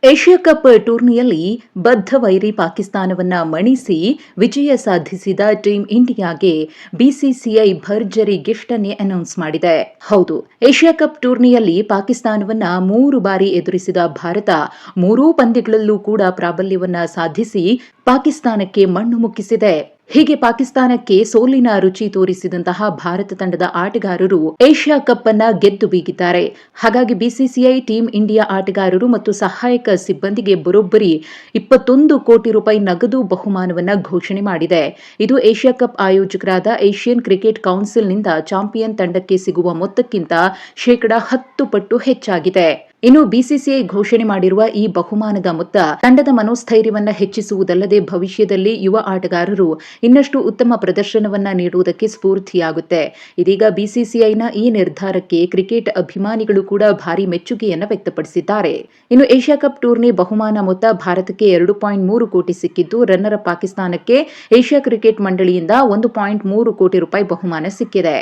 Asia cup ಟೂರ್ನಿಯಲ್ಲಿ ಬದ್ಧ ವೈರಿ ಪಾಕಿಸ್ತಾನವನ್ನ ಮಣಿಸಿ ವಿಜಯ ಸಾಧಿಸಿದ ಟೀಂ ಇಂಡಿಯಾಗೆ ಬಿಸಿಸಿಐ ಭರ್ಜರಿ ಗಿಫ್ಟ್ ಅನ್ನೇ ಅನೌನ್ಸ್ ಮಾಡಿದೆ. ಹೌದು, ಏಷ್ಯಾ ಕಪ್ ಟೂರ್ನಿಯಲ್ಲಿ ಪಾಕಿಸ್ತಾನವನ್ನ 3 ಬಾರಿ ಎದುರಿಸಿದ ಭಾರತ 3 ಪಂದ್ಯಗಳಲ್ಲೂ ಕೂಡ ಪ್ರಾಬಲ್ಯವನ್ನ ಸಾಧಿಸಿ ಪಾಕಿಸ್ತಾನಕ್ಕೆ ಮಣ್ಣು ಮುಕ್ಕಿಸಿದೆ. ಹೀಗೆ ಪಾಕಿಸ್ತಾನಕ್ಕೆ ಸೋಲಿನ ರುಚಿ ತೋರಿಸಿದಂತಹ ಭಾರತ ತಂಡದ ಆಟಗಾರರು ಏಷ್ಯಾ ಕಪ್ ಅನ್ನ ಗೆದ್ದು ಬೀಗಿದ್ದಾರೆ. ಹಾಗಾಗಿ ಬಿಸಿಸಿಐ ಟೀಂ ಇಂಡಿಯಾ ಆಟಗಾರರು ಮತ್ತು ಸಹಾಯಕ ಸಿಬ್ಬಂದಿಗೆ ಬರೋಬ್ಬರಿ 21 ಕೋಟಿ ರೂಪಾಯಿ ನಗದು ಬಹುಮಾನವನ್ನ ಘೋಷಣೆ ಮಾಡಿದೆ. ಇದು ಏಷ್ಯಾ ಕಪ್ ಆಯೋಜಕರಾದ ಏಷ್ಯನ್ ಕ್ರಿಕೆಟ್ ಕೌನ್ಸಿಲ್ನಿಂದ ಚಾಂಪಿಯನ್ ತಂಡಕ್ಕೆ ಸಿಗುವ ಮೊತ್ತಕ್ಕಿಂತ ಶೇಕಡ 10 ಪಟ್ಟು ಹೆಚ್ಚಾಗಿದೆ. ಇನ್ನು ಬಿಸಿಸಿಐ ಘೋಷಣೆ ಮಾಡಿರುವ ಈ ಬಹುಮಾನದ ಮೊತ್ತ ತಂಡದ ಮನೋಸ್ಥೈರ್ಯವನ್ನ ಹೆಚ್ಚಿಸುವುದಲ್ಲದೆ ಭವಿಷ್ಯದಲ್ಲಿ ಯುವ ಆಟಗಾರರು ಇನ್ನಷ್ಟು ಉತ್ತಮ ಪ್ರದರ್ಶನವನ್ನ ನೀಡುವುದಕ್ಕೆ ಸ್ಫೂರ್ತಿಯಾಗುತ್ತೆ. ಇದೀಗ ಬಿಸಿಸಿಐನ ಈ ನಿರ್ಧಾರಕ್ಕೆ ಕ್ರಿಕೆಟ್ ಅಭಿಮಾನಿಗಳು ಕೂಡ ಭಾರಿ ಮೆಚ್ಚುಗೆಯನ್ನ ವ್ಯಕ್ತಪಡಿಸಿದ್ದಾರೆ. ಇನ್ನು ಏಷ್ಯಾ ಕಪ್ ಟೂರ್ನಿ ಬಹುಮಾನ ಮೊತ್ತ ಭಾರತಕ್ಕೆ 2.3 ಕೋಟಿ ಸಿಕ್ಕಿದ್ದು, ರನ್ನರ್ ಅಪ್ ಪಾಕಿಸ್ತಾನಕ್ಕೆ ಏಷ್ಯಾ ಕ್ರಿಕೆಟ್ ಮಂಡಳಿಯಿಂದ 1.3 ಕೋಟಿ ರೂಪಾಯಿ ಬಹುಮಾನ ಸಿಕ್ಕಿದೆ.